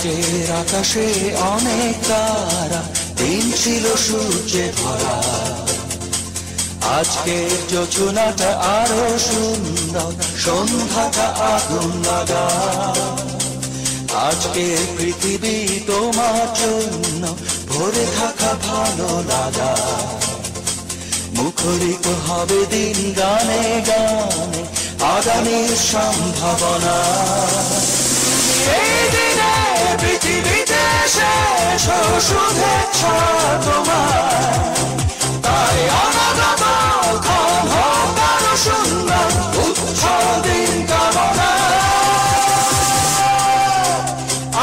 আজকের আকাশে অনেক তারা, দিন ছিল সূর্যে ভরা। আজকের যোজনাটা আরো সুন্দর, সন্ধ্যাটা আগুন লাগা। আজকের পৃথিবী তোমার জন্য ভরে থাকা ভালো লাগা। মুখরিত হবে দিন গানে গানে, আগামীর সম্ভাবনা। এই দিনে পৃথিবীতে শেষ শুভেচ্ছা তোমার, তাই অনাগত ক্ষণ হোক আরো সুন্দর, উৎসব দিন কামনা।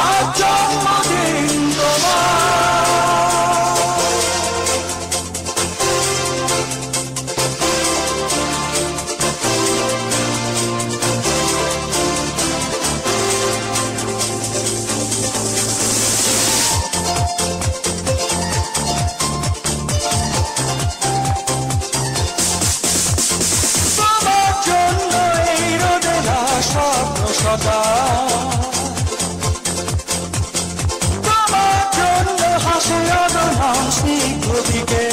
আজ জন্মদিন তোমার। তোমার জন্য হাসি অদনাম স্নিগ্ধদিকে,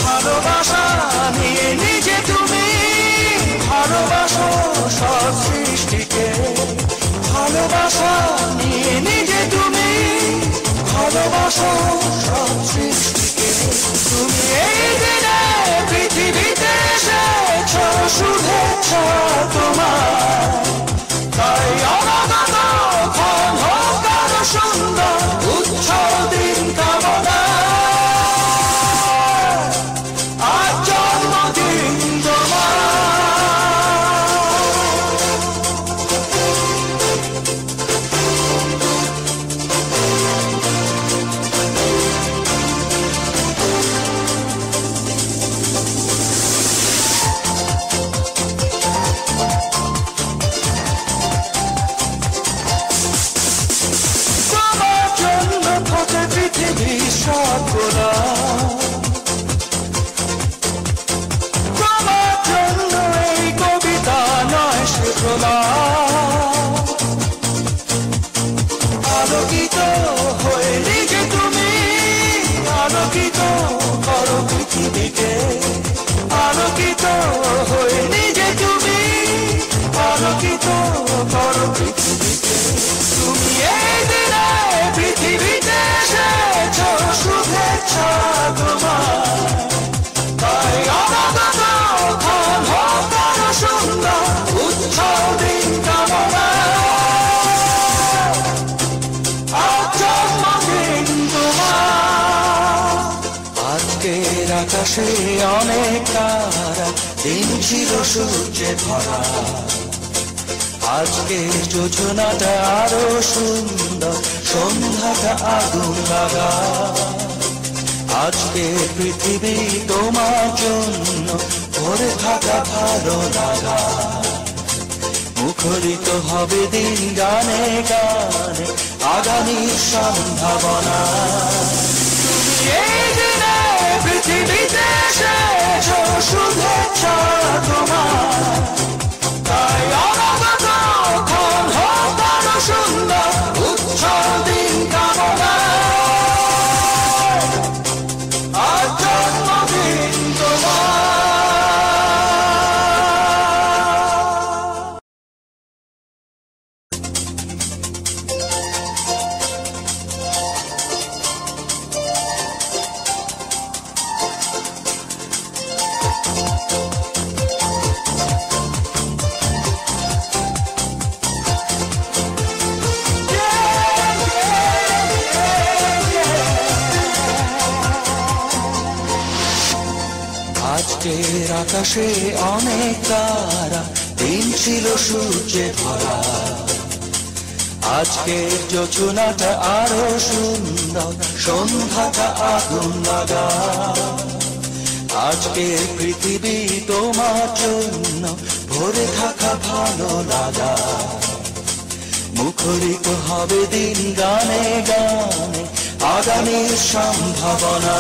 ভালোবাসা নিয়ে নিজে তুমি ভালোবাসো সব সৃষ্টিকে। ভালোবাসা নিয়ে নিজে তুমি ভালোবাসো সব সৃষ্টিকে। তুমি এই দিনে পৃথিবীতে এসেছো শুভেচ্ছা তোমার, তাই অনাগত ক্ষণ হোক আরো সুন্দর, উৎসব দিন কামনা। আজ জন্মদিন তোমার। তোমার জন্য এই কবিতা নয় শৃঙ্খলা, আলোকিত হয়ে নিজে তুমি আলোকিত করো পৃথিবীকে। আলোকিত হয়ে নিজে তুমি আলোকিত করো পৃথিবীকে। তুমি এই দিনে পৃথিবীতে এসেছো শুভেচ্ছা তোমার, তাই অনাগত ক্ষণ হোক আরো সুন্দর, উৎসব দিন কামনা। আজ জন্মদিন তোমার। আজকের আকাশে অনেক তারা, দিন ছিল সূর্যে ভরা। আজকের যোজনাটা আরো সুন্দর, সন্ধ্যাটা আগুন লাগা। আজকে পৃথিবী তোমার জন্য ভরে থাকা ভালো লাগা। মুখরিত হবে দিন গানে গানে, আগামীর সম্ভাবনা। তুমি এই দিনে পৃথিবীতে এসেছো শুভেচ্ছা তোমার, তাই অনাগত ক্ষণ হোক আরো সুন্দর, উৎসব দিন কামনা। আজ জন্মদিন তোমার। আজকের আকাশে অনেক তারা, দিন ছিল সূর্যে ভরা। আজকের যোজনাটা আরো সুন্দর, সন্ধ্যাটা আগুন লাগা। আজকের পৃথিবী তোমার জন্য ভরে থাকা ভালো লাগা। মুখরিত হবে দিন গানে গানে, আগামীর সম্ভাবনা।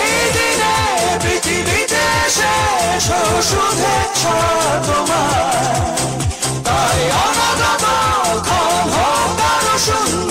এই দিনে পৃথিবীতে শেষ শুভেচ্ছা তোমার, তাই তাই অনাগত ক্ষণ হোক আরো শূন্য